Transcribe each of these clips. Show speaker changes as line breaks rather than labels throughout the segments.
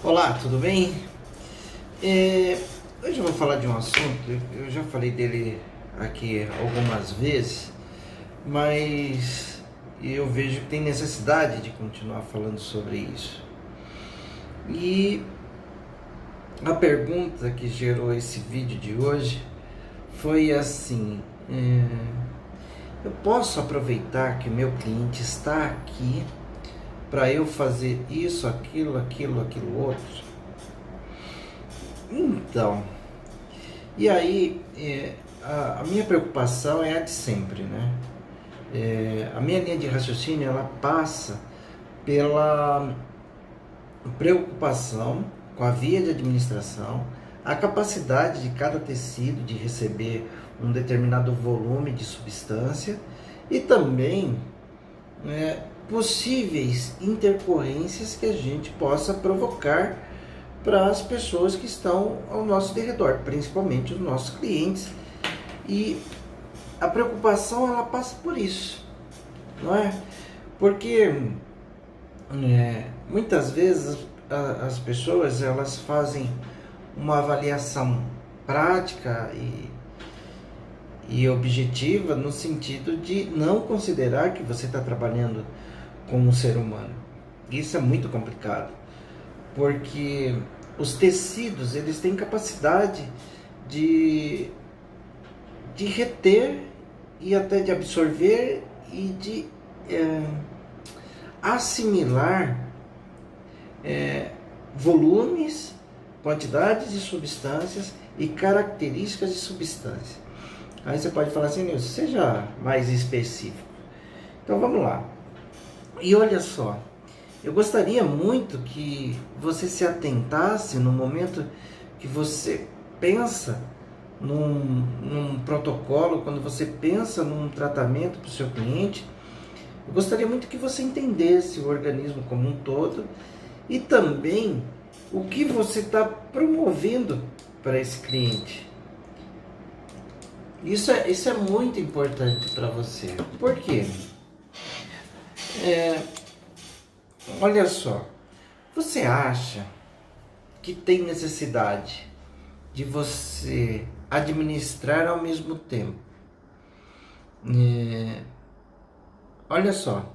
Olá, tudo bem? Hoje eu vou falar de um assunto, eu já falei dele aqui algumas vezes, mas eu vejo que tem necessidade de continuar falando sobre isso. E a pergunta que gerou esse vídeo de hoje foi assim: eu posso aproveitar que meu cliente está aqui para eu fazer isso, aquilo outro? Então, e aí a minha preocupação é a de sempre, né? A minha linha de raciocínio ela passa pela preocupação com a via de administração, a capacidade de cada tecido de receber um determinado volume de substância e também possíveis intercorrências que a gente possa provocar para as pessoas que estão ao nosso derredor, principalmente os nossos clientes. E a preocupação ela passa por isso, não é? Porque muitas vezes as pessoas elas fazem uma avaliação prática e objetiva no sentido de não considerar que você está trabalhando com um ser humano. Isso é muito complicado, porque os tecidos eles têm capacidade de reter e até de absorver e de assimilar volumes, quantidades de substâncias e características de substância. Aí você pode falar assim: Nilson, seja mais específico. Então vamos lá. E olha só, eu gostaria muito que você se atentasse no momento que você pensa num protocolo, quando você pensa num tratamento para o seu cliente. Eu gostaria muito que você entendesse o organismo como um todo e também o que você está promovendo para esse cliente. Isso é muito importante para você. Por quê? Olha só, você acha que tem necessidade de você administrar ao mesmo tempo? Olha só,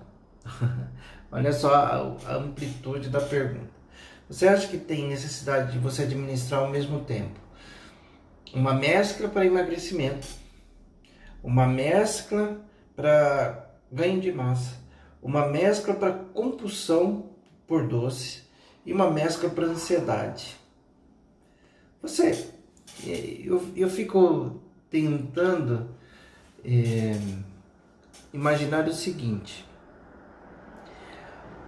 olha só a amplitude da pergunta. Você acha que tem necessidade de você administrar ao mesmo tempo uma mescla para emagrecimento, uma mescla para ganho de massa, uma mescla para compulsão por doce e uma mescla para ansiedade? Eu fico tentando imaginar o seguinte: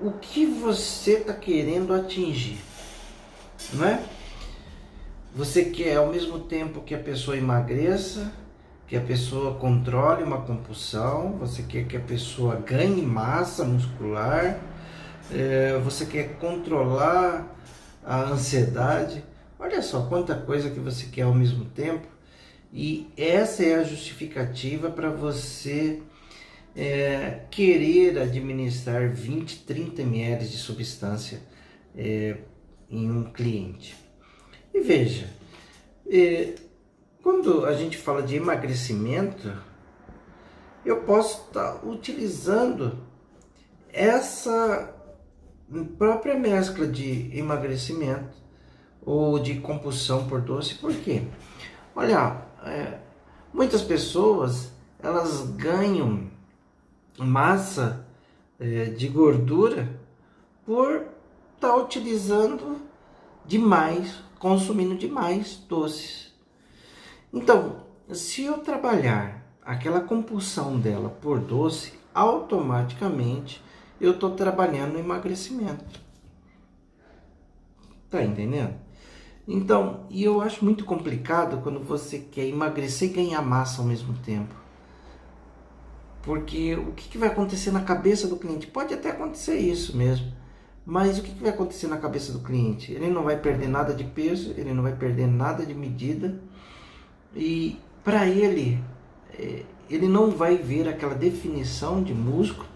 o que você está querendo atingir, não é? Você quer ao mesmo tempo que a pessoa emagreça, que a pessoa controle uma compulsão, você quer que a pessoa ganhe massa muscular, você quer controlar a ansiedade. Olha só quanta coisa que você quer ao mesmo tempo, e essa é a justificativa para você querer administrar 20, 30 ml de substância em um cliente. E veja, quando a gente fala de emagrecimento, eu posso estar utilizando essa própria mescla de emagrecimento ou de compulsão por doce. Por quê? Olha, muitas pessoas elas ganham massa de gordura por estar utilizando demais, consumindo demais doces. Então, se eu trabalhar aquela compulsão dela por doce, automaticamente eu estou trabalhando no emagrecimento. Tá entendendo? Então, e eu acho muito complicado quando você quer emagrecer e ganhar massa ao mesmo tempo. Porque o que vai acontecer na cabeça do cliente? Pode até acontecer isso mesmo, mas o que vai acontecer na cabeça do cliente? Ele não vai perder nada de peso, ele não vai perder nada de medida, e para ele não vai ver aquela definição de músculo.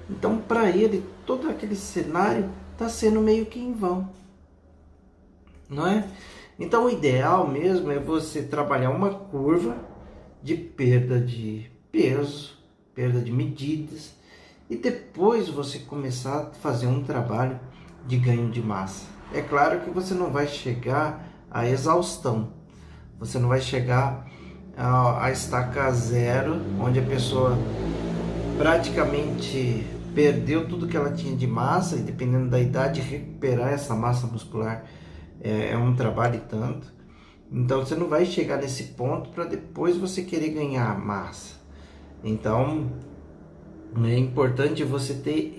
Então para ele todo aquele cenário está sendo meio que em vão. não é? Então o ideal mesmo é você trabalhar uma curva de perda de peso, perda de medidas, e depois você começar a fazer um trabalho de ganho de massa. É claro que você não vai chegar à exaustão, você não vai chegar à estaca zero, onde a pessoa praticamente perdeu tudo que ela tinha de massa, e dependendo da idade, recuperar essa massa muscular é um trabalho e tanto. Então você não vai chegar nesse ponto para depois você querer ganhar massa. Então é importante você ter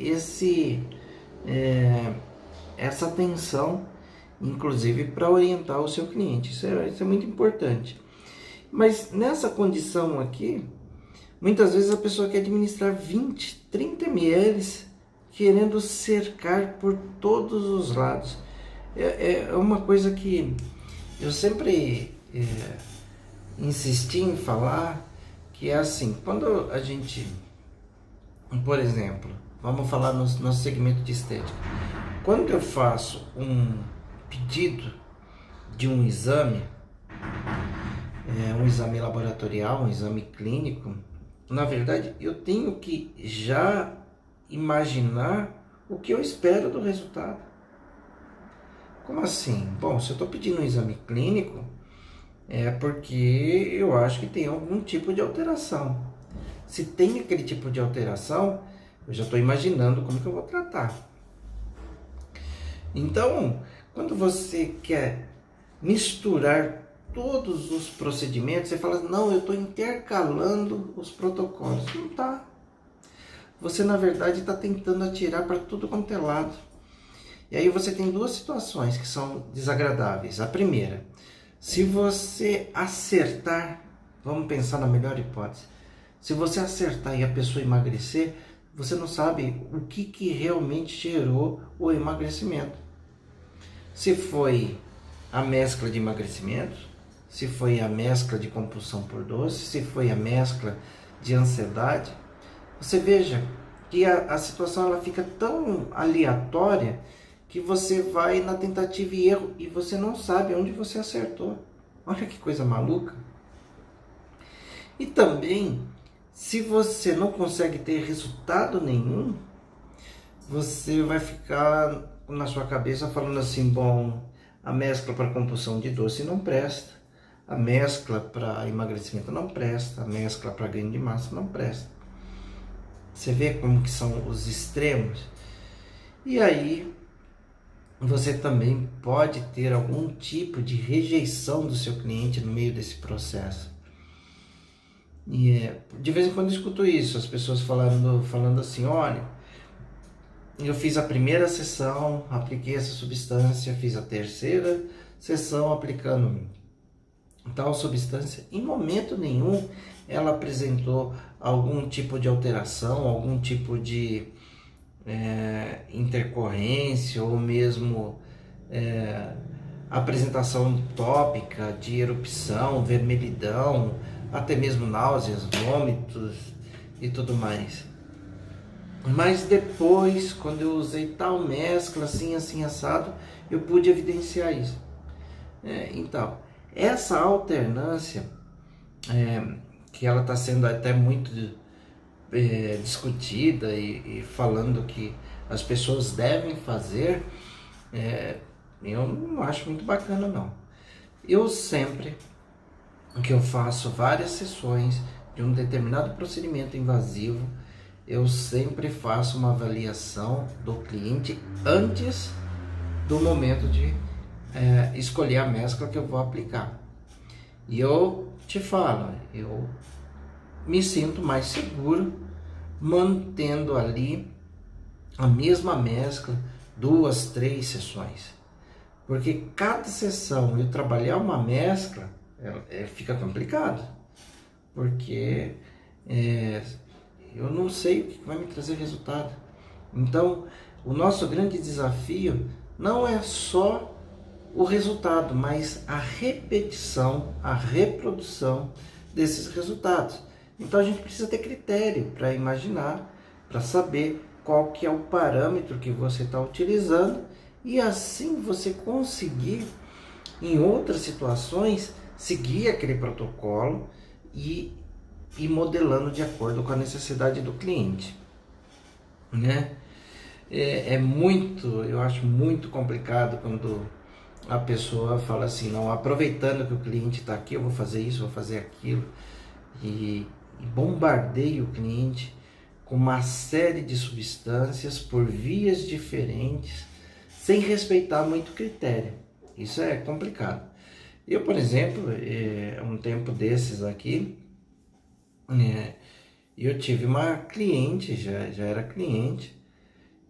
essa atenção, inclusive para orientar o seu cliente. Isso é muito importante. Mas nessa condição aqui, muitas vezes a pessoa quer administrar 20, 30 ml, querendo cercar por todos os lados. É uma coisa que eu sempre insisti em falar, que é assim, quando a gente, por exemplo, vamos falar no nosso segmento de estética, quando eu faço um pedido de um exame laboratorial, um exame clínico, na verdade eu tenho que já imaginar o que eu espero do resultado. Como assim? Bom, se eu estou pedindo um exame clínico, é porque eu acho que tem algum tipo de alteração. Se tem aquele tipo de alteração, eu já estou imaginando como que eu vou tratar. Então, quando você quer misturar todos os procedimentos, você fala, não, eu estou intercalando os protocolos. Não está. Você, na verdade, está tentando atirar para tudo quanto é lado. E aí você tem duas situações que são desagradáveis. A primeira, se você acertar, vamos pensar na melhor hipótese, se você acertar e a pessoa emagrecer, você não sabe o que realmente gerou o emagrecimento. Se foi a mescla de emagrecimento, se foi a mescla de compulsão por doce, se foi a mescla de ansiedade, você veja que a situação ela fica tão aleatória que você vai na tentativa e erro e você não sabe onde você acertou. Olha que coisa maluca. E também, se você não consegue ter resultado nenhum, você vai ficar na sua cabeça falando assim, bom, a mescla para compulsão de doce não presta, a mescla para emagrecimento não presta, a mescla para ganho de massa não presta. Você vê como que são os extremos? E aí você também pode ter algum tipo de rejeição do seu cliente no meio desse processo. E de vez em quando eu escuto isso, as pessoas falando assim, olha, eu fiz a primeira sessão, apliquei essa substância, fiz a terceira sessão aplicando tal substância, em momento nenhum ela apresentou algum tipo de alteração, algum tipo de intercorrência ou mesmo apresentação tópica de erupção, vermelhidão, até mesmo náuseas, vômitos e tudo mais. Mas depois, quando eu usei tal mescla, assim, assim, assado, eu pude evidenciar isso. Então, essa alternância, que ela está sendo até muito discutida e falando que as pessoas devem fazer, eu não acho muito bacana não. Eu sempre que eu faço várias sessões de um determinado procedimento invasivo, eu sempre faço uma avaliação do cliente antes do momento de escolher a mescla que eu vou aplicar. E eu te falo, eu me sinto mais seguro mantendo ali a mesma mescla 2, 3 sessões. Porque cada sessão eu trabalhar uma mescla, fica complicado. Porque eu não sei o que vai me trazer resultado. Então, o nosso grande desafio não é só o resultado, mas a repetição, a reprodução desses resultados. Então a gente precisa ter critério para imaginar, para saber qual que é o parâmetro que você está utilizando e assim você conseguir Em outras situações, seguir aquele protocolo e ir modelando de acordo com a necessidade do cliente, né? Eu acho muito complicado quando a pessoa fala assim, não, aproveitando que o cliente está aqui, eu vou fazer isso, vou fazer aquilo, e bombardeia o cliente com uma série de substâncias por vias diferentes, sem respeitar muito critério. Isso é complicado. Eu, por exemplo, um tempo desses aqui, eu tive uma cliente, já era cliente,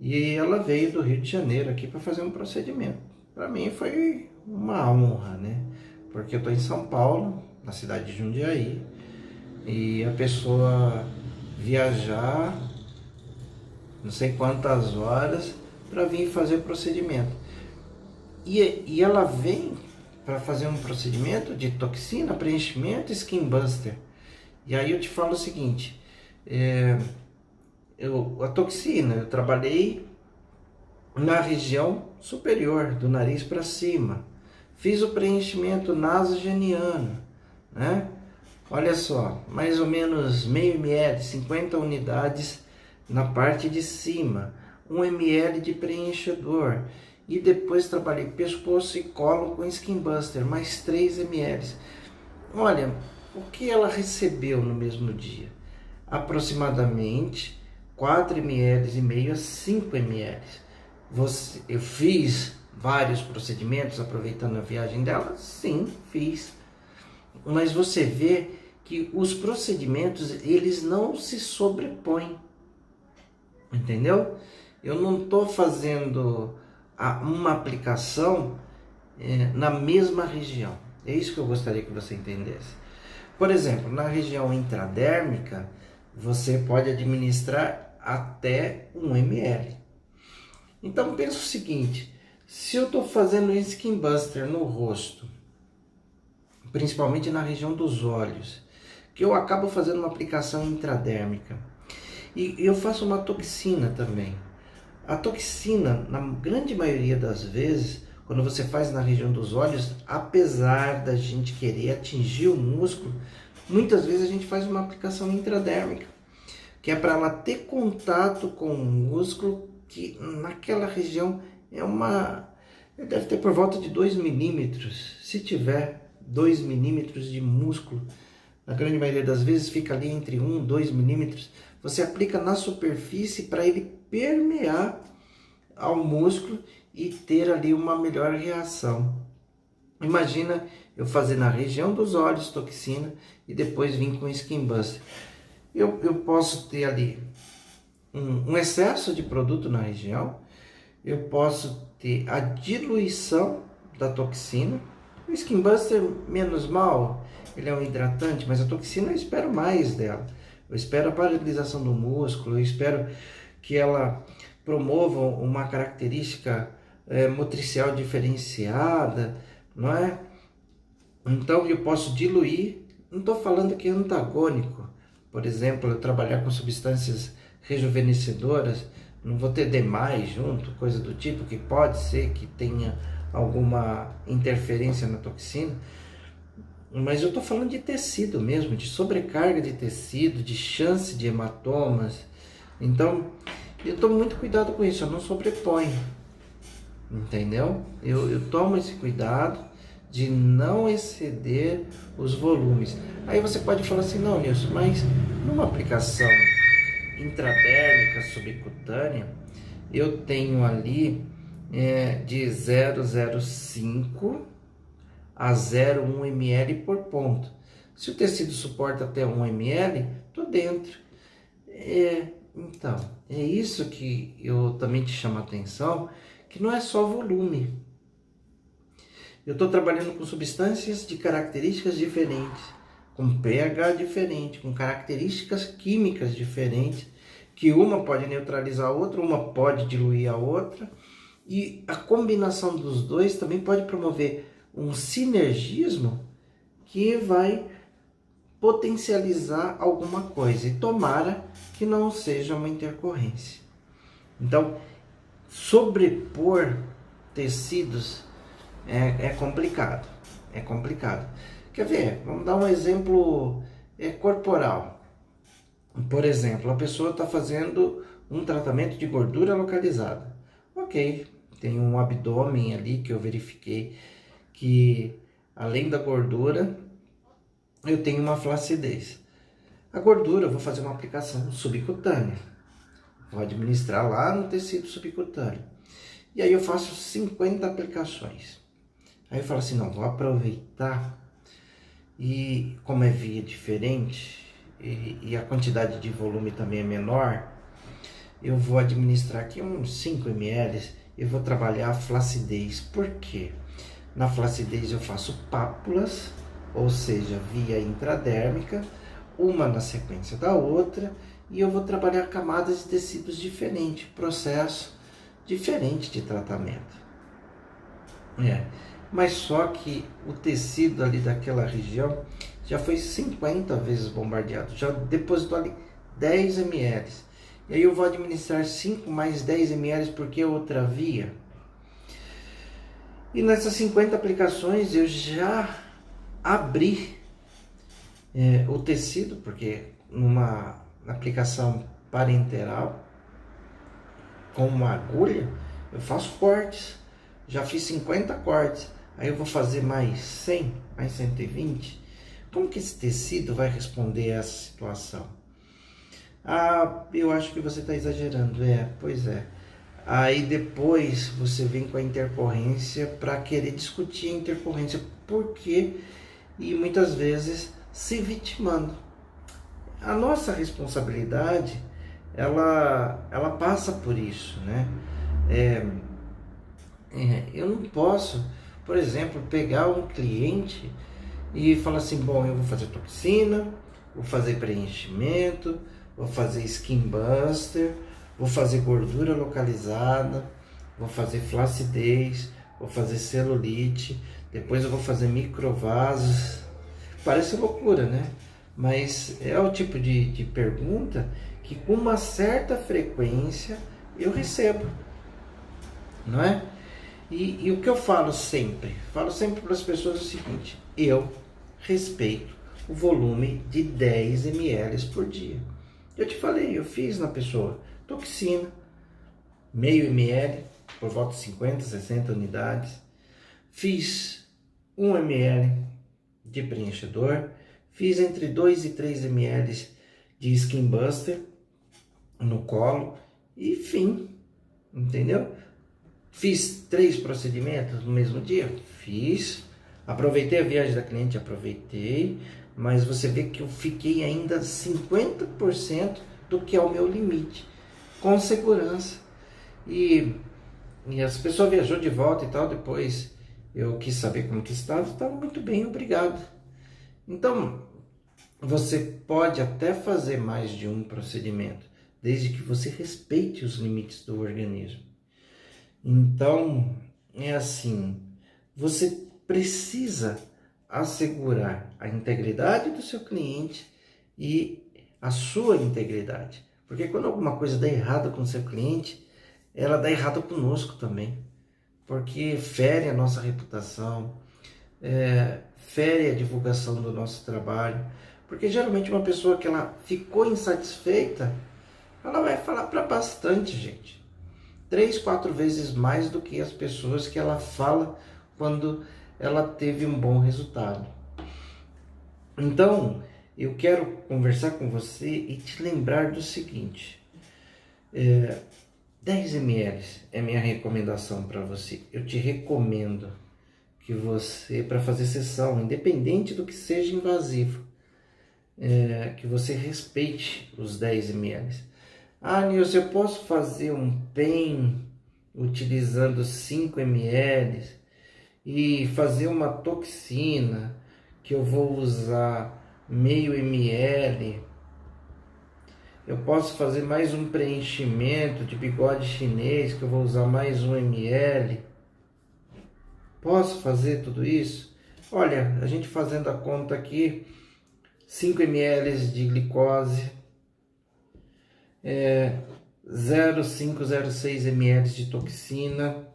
e ela veio do Rio de Janeiro aqui para fazer um procedimento. Para mim foi uma honra, né? Porque eu estou em São Paulo, na cidade de Jundiaí, e a pessoa viajar não sei quantas horas para vir fazer o procedimento. E ela vem para fazer um procedimento de toxina, preenchimento e skin buster. E aí eu te falo o seguinte, a toxina, eu trabalhei na região superior, do nariz para cima. Fiz o preenchimento nasogeniano, né? Olha só, mais ou menos meio ml, 50 unidades na parte de cima, 1 ml de preenchedor. E depois trabalhei pescoço e colo com Skin Buster, mais 3 ml. Olha, o que ela recebeu no mesmo dia? Aproximadamente 4 ml e meio a 5 ml. Eu fiz vários procedimentos aproveitando a viagem dela? Sim, fiz. Mas você vê que os procedimentos, eles não se sobrepõem. Entendeu? Eu não estou fazendo uma aplicação na mesma região. É isso que eu gostaria que você entendesse. Por exemplo, na região intradérmica, você pode administrar até 1 ml. Então pensa o seguinte, se eu estou fazendo um Skin Buster no rosto, principalmente na região dos olhos, que eu acabo fazendo uma aplicação intradérmica, e eu faço uma toxina também. A toxina, na grande maioria das vezes, quando você faz na região dos olhos, apesar da gente querer atingir o músculo, muitas vezes a gente faz uma aplicação intradérmica, que é para ela ter contato com o músculo, que naquela região deve ter por volta de 2 milímetros. Se tiver 2 milímetros de músculo, na grande maioria das vezes fica ali entre 1 e 2 milímetros. Você aplica na superfície para ele permear ao músculo e ter ali uma melhor reação. Imagina eu fazer na região dos olhos toxina e depois vir com Skin Buster. Eu posso ter ali um excesso de produto na região, eu posso ter a diluição da toxina. O Skin Buster, menos mal, ele é um hidratante, mas a toxina eu espero mais dela. Eu espero a paralisação do músculo, eu espero que ela promova uma característica motricial diferenciada, não é? Então eu posso diluir, não estou falando que é antagônico. Por exemplo, eu trabalhar com substâncias rejuvenescedoras, não vou ter demais junto, coisa do tipo, que pode ser que tenha alguma interferência na toxina. Mas eu estou falando de tecido mesmo, de sobrecarga de tecido, de chance de hematomas. Então, eu tomo muito cuidado com isso, eu não sobreponho. Entendeu? Eu tomo esse cuidado de não exceder os volumes. Aí você pode falar assim, não, Nilson, mas numa aplicação intradérmica, subcutânea, eu tenho ali de 0,05 a 0,1 ml por ponto. Se o tecido suporta até 1 ml, estou dentro. Então, é isso que eu também te chamo a atenção, que não é só volume. Eu estou trabalhando com substâncias de características diferentes, com pH diferente, com características químicas diferentes, que uma pode neutralizar a outra, uma pode diluir a outra, e a combinação dos dois também pode promover um sinergismo que vai potencializar alguma coisa, e tomara que não seja uma intercorrência. Então, sobrepor tecidos É complicado, é complicado. Quer ver? Vamos dar um exemplo corporal. Por exemplo, a pessoa está fazendo um tratamento de gordura localizada. Ok, tem um abdômen ali que eu verifiquei que, além da gordura, eu tenho uma flacidez. A gordura eu vou fazer uma aplicação subcutânea. Vou administrar lá no tecido subcutâneo. E aí eu faço 50 aplicações. Aí eu falo assim, não, vou aproveitar e como é via diferente e a quantidade de volume também é menor, eu vou administrar aqui uns 5 ml e vou trabalhar a flacidez. Por quê? Na flacidez eu faço pápulas, ou seja, via intradérmica, uma na sequência da outra, e eu vou trabalhar camadas de tecidos diferentes, processo diferente de tratamento. Mas só que o tecido ali daquela região já foi 50 vezes bombardeado, já depositou ali 10 ml. E aí eu vou administrar 5 mais 10 ml porque é outra via. E nessas 50 aplicações eu já abri o tecido, porque numa aplicação parenteral com uma agulha eu faço cortes. Já fiz 50 cortes, aí eu vou fazer mais 100, mais 120. Como que esse tecido vai responder a essa situação? Ah, eu acho que você está exagerando. Pois é. Aí depois você vem com a intercorrência para querer discutir a intercorrência. Por quê? E muitas vezes se vitimando. A nossa responsabilidade, ela passa por isso, né? Eu não posso, por exemplo, pegar um cliente e falar assim, bom, eu vou fazer toxina, vou fazer preenchimento, vou fazer skin buster, vou fazer gordura localizada, vou fazer flacidez, vou fazer celulite, depois eu vou fazer microvasos. Parece loucura, né? Mas é o tipo de pergunta que com uma certa frequência eu recebo, não é? E o que eu falo sempre para as pessoas é o seguinte: eu respeito o volume de 10 ml por dia. Eu te falei, eu fiz na pessoa toxina, meio ml, por volta de 50, 60 unidades. Fiz 1 ml de preenchedor, fiz entre 2 e 3 ml de Skin Buster no colo e fim, entendeu? Fiz 3 procedimentos no mesmo dia? Fiz. Aproveitei a viagem da cliente? Aproveitei. Mas você vê que eu fiquei ainda 50% do que é o meu limite. Com segurança. E as pessoas viajou de volta e tal. Depois eu quis saber como que estava. Estava muito bem, obrigado. Então, você pode até fazer mais de um procedimento, desde que você respeite os limites do organismo. Então, é assim, você precisa assegurar a integridade do seu cliente e a sua integridade. Porque quando alguma coisa dá errado com o seu cliente, ela dá errado conosco também. Porque fere a nossa reputação, fere a divulgação do nosso trabalho. Porque geralmente uma pessoa que ela ficou insatisfeita, ela vai falar para bastante gente. 3, 4 vezes mais do que as pessoas que ela fala quando ela teve um bom resultado. Então, eu quero conversar com você e te lembrar do seguinte: 10 ml é minha recomendação para você. Eu te recomendo que você, para fazer sessão, independente do que seja invasivo, que você respeite os 10 ml. Ah, Nilson, eu posso fazer um PEN utilizando 5 ml e fazer uma toxina que eu vou usar meio ml. Eu posso fazer mais um preenchimento de bigode chinês que eu vou usar mais 1 ml. Posso fazer tudo isso? Olha, a gente fazendo a conta aqui, 5 ml de glicose, 0,506 ml de toxina,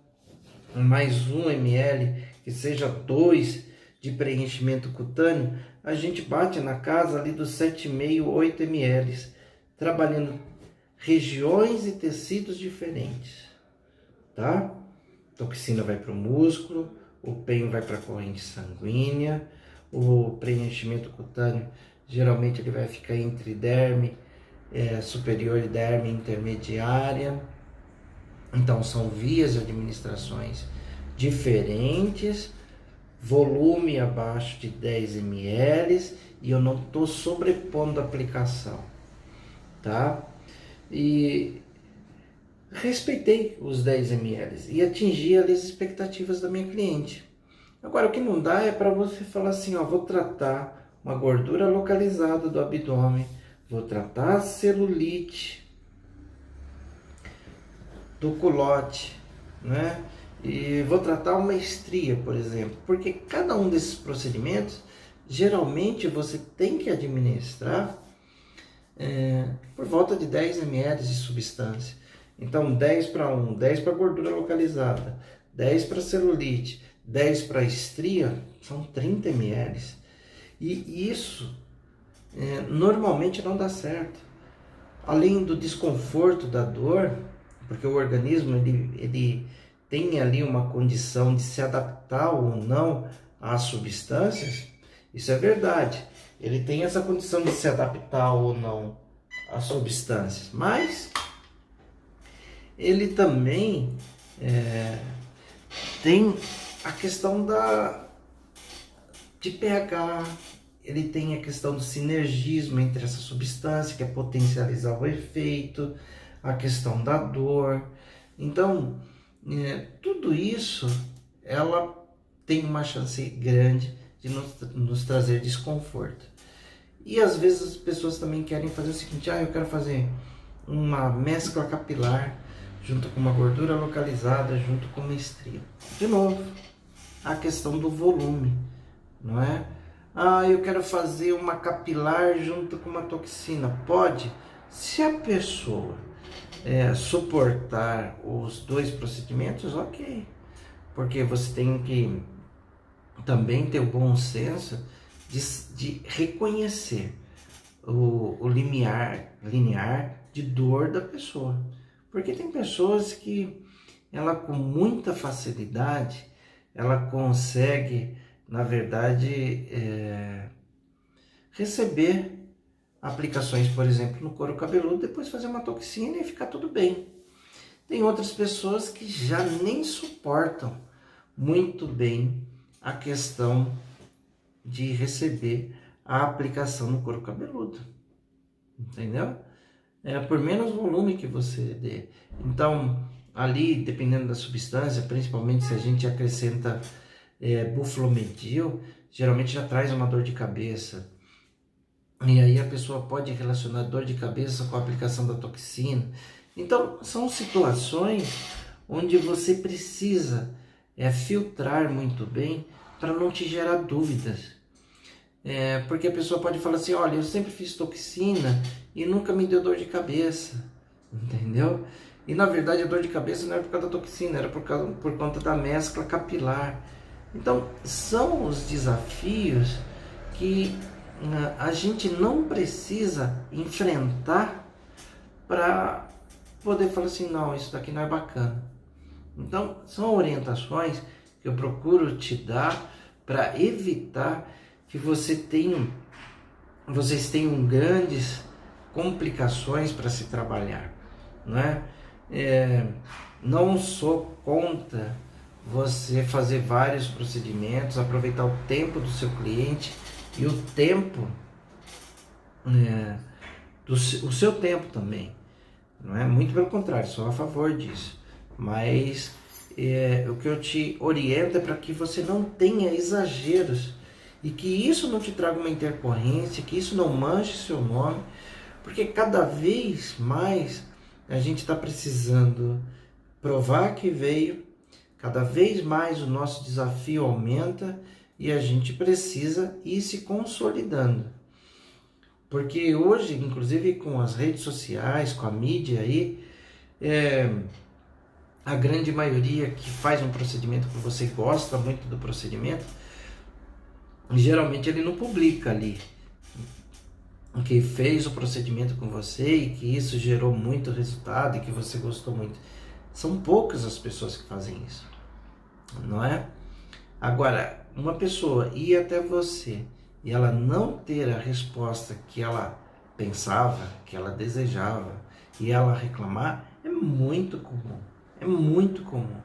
mais 1 ml, que seja 2 de preenchimento cutâneo, a gente bate na casa ali dos 7,5, 8 ml, trabalhando regiões e tecidos diferentes, tá? Toxina vai para o músculo, o PEN vai para a corrente sanguínea, o preenchimento cutâneo geralmente ele vai ficar entre derme superior e derme intermediária. Então são vias de administrações diferentes, volume abaixo de 10 ml e eu não estou sobrepondo a aplicação, tá? E respeitei os 10 ml e atingi ali as expectativas da minha cliente. Agora, o que não dá é para você falar assim, ó, vou tratar uma gordura localizada do abdômen, vou tratar a celulite do culote, né? E vou tratar uma estria, por exemplo, porque cada um desses procedimentos, geralmente você tem que administrar por volta de 10 ml de substância. Então 10 para 1, 10 para gordura localizada, 10 para celulite, 10 para estria, são 30 ml. E isso normalmente não dá certo. Além do desconforto, da dor, porque o organismo ele tem ali uma condição de se adaptar ou não às substâncias, isso é verdade. Ele tem essa condição de se adaptar ou não às substâncias, mas ele também tem a questão de pH, ele tem a questão do sinergismo entre essa substância, que é potencializar o efeito, a questão da dor. Então, tudo isso, ela tem uma chance grande de nos trazer desconforto. E às vezes as pessoas também querem fazer o seguinte, eu quero fazer uma mescla capilar junto com uma gordura localizada, junto com uma estria. De novo, a questão do volume, não é? Eu quero fazer uma capilar junto com uma toxina. Pode, se a pessoa suportar os dois procedimentos, ok. Porque você tem que também ter o bom senso de reconhecer o linear de dor da pessoa. Porque tem pessoas que ela com muita facilidade, ela consegue, na verdade, receber aplicações, por exemplo, no couro cabeludo, depois fazer uma toxina e ficar tudo bem. Tem outras pessoas que já nem suportam muito bem a questão de receber a aplicação no couro cabeludo, entendeu? Por menos volume que você dê. Então, ali, dependendo da substância, principalmente se a gente acrescenta buflomedil, geralmente já traz uma dor de cabeça. E aí a pessoa pode relacionar dor de cabeça com a aplicação da toxina. Então, são situações onde você precisa filtrar muito bem para não te gerar dúvidas. Porque a pessoa pode falar assim, olha, eu sempre fiz toxina e nunca me deu dor de cabeça, entendeu? E na verdade a dor de cabeça não era por causa da toxina, era por conta da mescla capilar. Então, são os desafios que a gente não precisa enfrentar para poder falar assim, não, isso daqui não é bacana. Então, são orientações que eu procuro te dar para evitar que vocês tenham grandes complicações para se trabalhar, não é? Não sou contra você fazer vários procedimentos, aproveitar o tempo do seu cliente e o tempo, o seu tempo também, não é? Muito pelo contrário, sou a favor disso, mas o que eu te oriento é para que você não tenha exageros e que isso não te traga uma intercorrência, que isso não manche seu nome, porque cada vez mais a gente está precisando provar que veio, cada vez mais o nosso desafio aumenta e a gente precisa ir se consolidando. Porque hoje, inclusive com as redes sociais, com a mídia aí, a grande maioria que faz um procedimento que você gosta muito do procedimento, geralmente ele não publica ali que fez o procedimento com você e que isso gerou muito resultado e que você gostou muito. São poucas as pessoas que fazem isso, não é? Agora, uma pessoa ir até você e ela não ter a resposta que ela pensava, que ela desejava, e ela reclamar, é muito comum. É muito comum.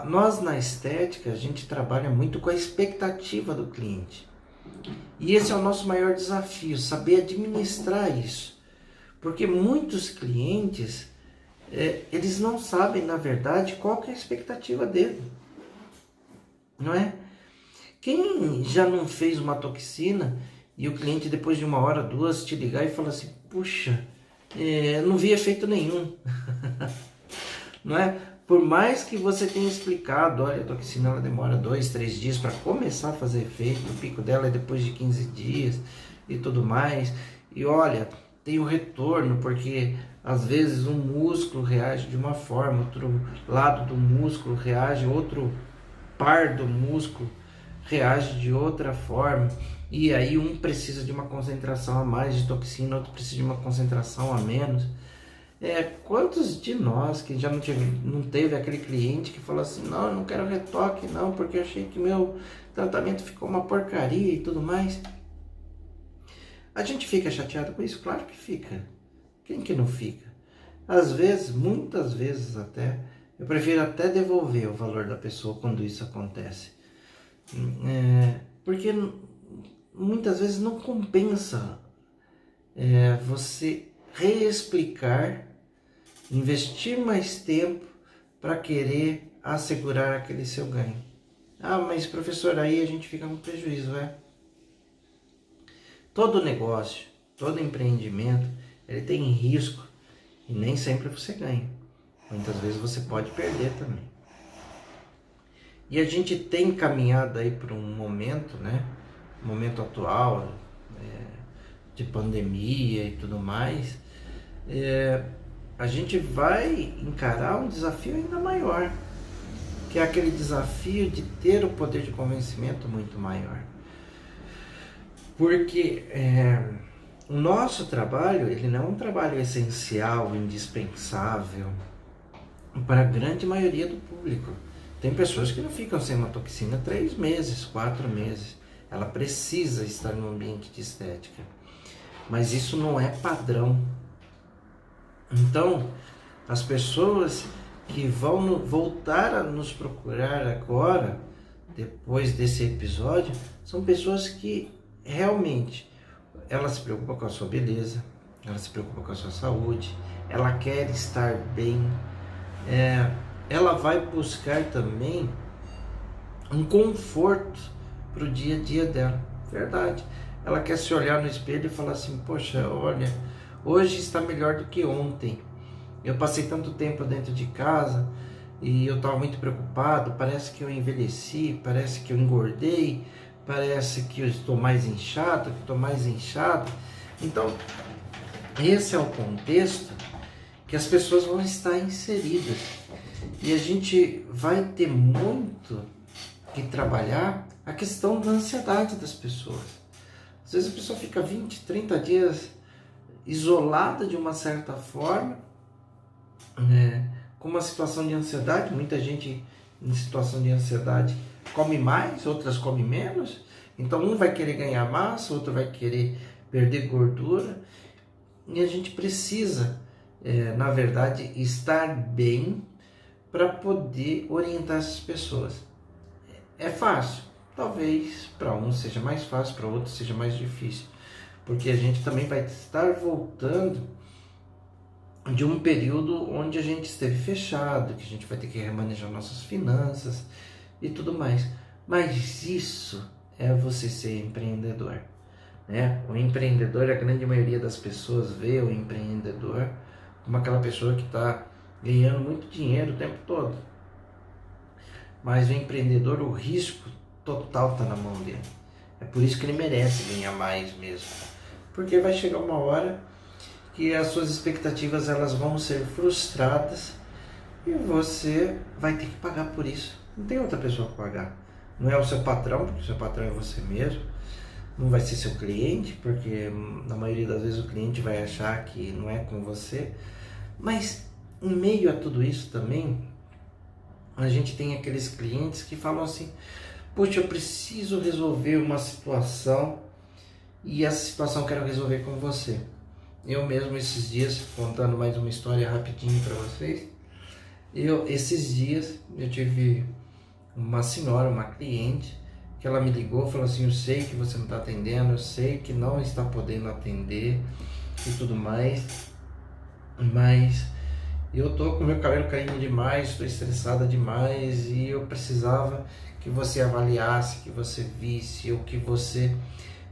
Nós na estética, a gente trabalha muito com a expectativa do cliente. E esse é o nosso maior desafio, saber administrar isso. Porque muitos clientes, eles não sabem, na verdade, qual que é a expectativa dele. Não é? Quem já não fez uma toxina e o cliente depois de 1 hora, 2, te ligar e falar assim, puxa, não vi efeito nenhum. Não é? Por mais que você tenha explicado, olha, a toxina ela demora 2, 3 dias para começar a fazer efeito, o pico dela é depois de 15 dias e tudo mais. E olha, tem o retorno, porque às vezes um músculo reage de uma forma, outro lado do músculo reage, outro par do músculo reage de outra forma. E aí um precisa de uma concentração a mais de toxina, outro precisa de uma concentração a menos. Quantos de nós que já não teve aquele cliente que falou assim, não, eu não quero retoque não, porque eu achei que meu tratamento ficou uma porcaria e tudo mais. A gente fica chateado com isso? Claro que fica. Quem que não fica? Às vezes, muitas vezes até, eu prefiro até devolver o valor da pessoa quando isso acontece. Porque muitas vezes não compensa você reexplicar, investir mais tempo para querer assegurar aquele seu ganho. Ah, mas professor, aí a gente fica com prejuízo, Todo negócio, todo empreendimento, ele tem risco e nem sempre você ganha. Muitas vezes você pode perder também. E a gente tem caminhado aí para um momento, momento atual, de pandemia e tudo mais, a gente vai encarar um desafio ainda maior, que é aquele desafio de ter o poder de convencimento muito maior. Porque o nosso trabalho, ele não é um trabalho essencial, indispensável para a grande maioria do público. Tem pessoas que não ficam sem uma toxina 3 meses, 4 meses. Ela precisa estar no ambiente de estética. Mas isso não é padrão. Então, as pessoas que vão voltar a nos procurar agora, depois desse episódio, são pessoas que realmente ela se preocupa com a sua beleza, ela se preocupa com a sua saúde, ela quer estar bem, ela vai buscar também um conforto para o dia a dia dela, verdade. Ela quer se olhar no espelho e falar assim, poxa, olha, hoje está melhor do que ontem. Eu passei tanto tempo dentro de casa e eu estava muito preocupado, parece que eu envelheci, parece que eu engordei, parece que eu estou mais inchado, que estou mais inchado. Então, esse é o contexto que as pessoas vão estar inseridas. E a gente vai ter muito que trabalhar a questão da ansiedade das pessoas. Às vezes a pessoa fica 20, 30 dias isolada de uma certa forma, com uma situação de ansiedade. Muita gente em situação de ansiedade come mais, outras come menos. Então um vai querer ganhar massa, outro vai querer perder gordura. E a gente precisa, na verdade, estar bem para poder orientar essas pessoas. É fácil? Talvez para um seja mais fácil, para outro seja mais difícil. Porque a gente também vai estar voltando de um período onde a gente esteve fechado, que a gente vai ter que remanejar nossas finanças e tudo mais. Mas isso é você ser empreendedor, O empreendedor, a grande maioria das pessoas vê o empreendedor como aquela pessoa que está ganhando muito dinheiro o tempo todo. Mas o empreendedor, o risco total está na mão dele. É por isso que ele merece ganhar mais mesmo. Porque vai chegar uma hora que as suas expectativas elas vão ser frustradas e você vai ter que pagar por isso. Não tem outra pessoa para pagar. Não é o seu patrão, porque o seu patrão é você mesmo. Não vai ser seu cliente, porque na maioria das vezes o cliente vai achar que não é com você. Mas em meio a tudo isso também, a gente tem aqueles clientes que falam assim: poxa, eu preciso resolver uma situação e essa situação eu quero resolver com você. Eu mesmo esses dias, contando mais uma história rapidinho para vocês, esses dias eu tive uma senhora, uma cliente, que ela me ligou e falou assim: eu sei que você não está atendendo, eu sei que não está podendo atender e tudo mais, mas eu tô com meu cabelo caindo demais, estou estressada demais e eu precisava que você avaliasse, que você visse ou que você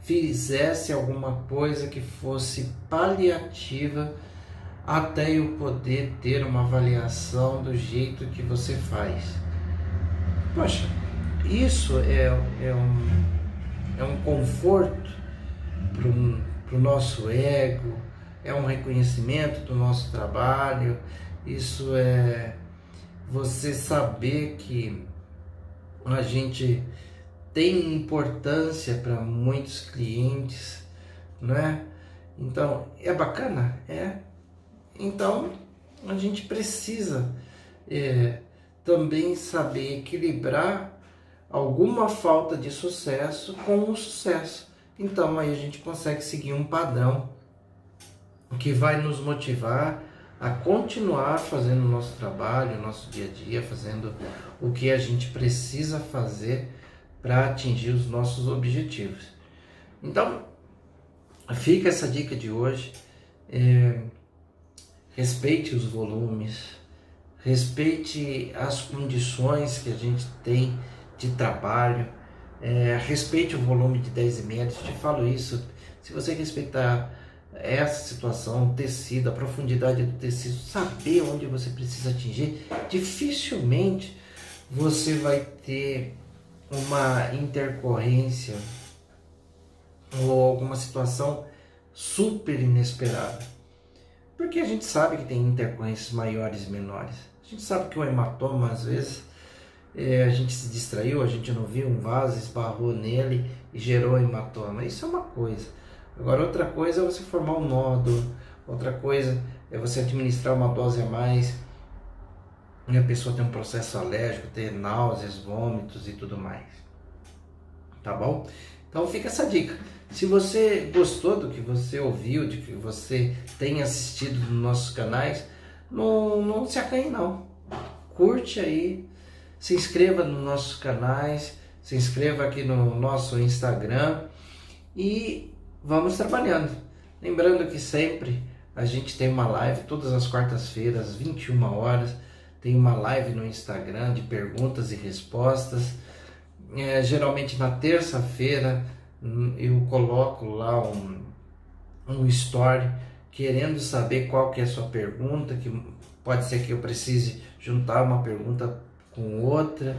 fizesse alguma coisa que fosse paliativa até eu poder ter uma avaliação do jeito que você faz. Poxa, isso é um conforto para o nosso ego, é um reconhecimento do nosso trabalho, isso é você saber que a gente tem importância para muitos clientes, né? Então, é bacana? É. Então, a gente precisa também saber equilibrar alguma falta de sucesso com o sucesso. Então, aí a gente consegue seguir um padrão que vai nos motivar a continuar fazendo o nosso trabalho, o nosso dia a dia, fazendo o que a gente precisa fazer para atingir os nossos objetivos. Então, fica essa dica de hoje. Respeite os volumes, respeite as condições que a gente tem de trabalho, respeite o volume de 10,5. Eu te falo isso, se você respeitar essa situação, o tecido, a profundidade do tecido, saber onde você precisa atingir, dificilmente você vai ter uma intercorrência ou alguma situação super inesperada. Porque a gente sabe que tem intercorrências maiores e menores. A gente sabe que o hematoma, às vezes, a gente se distraiu, a gente não viu um vaso, esbarrou nele e gerou hematoma. Isso é uma coisa. Agora, outra coisa é você formar um nódulo, outra coisa é você administrar uma dose a mais e a pessoa ter um processo alérgico, ter náuseas, vômitos e tudo mais. Tá bom? Então fica essa dica. Se você gostou do que você ouviu, de que você tem assistido nos nossos canais, não se acanhe não. Curte aí, se inscreva nos nossos canais, se inscreva aqui no nosso Instagram e vamos trabalhando. Lembrando que sempre a gente tem uma live todas as quartas-feiras, às 21 horas. Tem uma live no Instagram de perguntas e respostas. Geralmente na terça-feira eu coloco lá um story querendo saber qual que é a sua pergunta, que pode ser que eu precise juntar uma pergunta com outra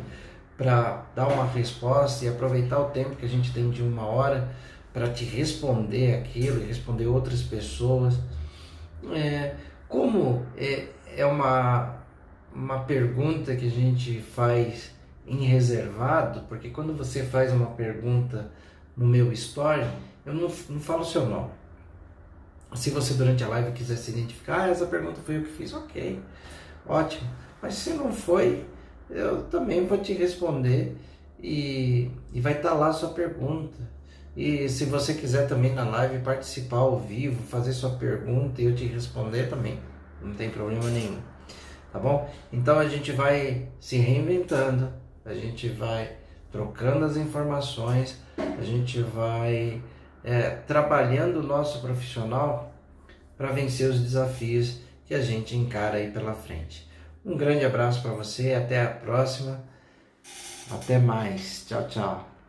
para dar uma resposta e aproveitar o tempo que a gente tem de 1 hora para te responder aquilo e responder outras pessoas. Como é uma pergunta que a gente faz em reservado, porque quando você faz uma pergunta no meu story, eu não falo o seu nome. Se você durante a live quiser se identificar, essa pergunta foi eu que fiz, ok, ótimo. Mas se não foi, eu também vou te responder e vai estar lá a sua pergunta. E se você quiser também na live participar ao vivo, fazer sua pergunta e eu te responder também, não tem problema nenhum, tá bom? Então a gente vai se reinventando, a gente vai trocando as informações, a gente vai trabalhando o nosso profissional para vencer os desafios que a gente encara aí pela frente. Um grande abraço para você, até a próxima, até mais, tchau, tchau.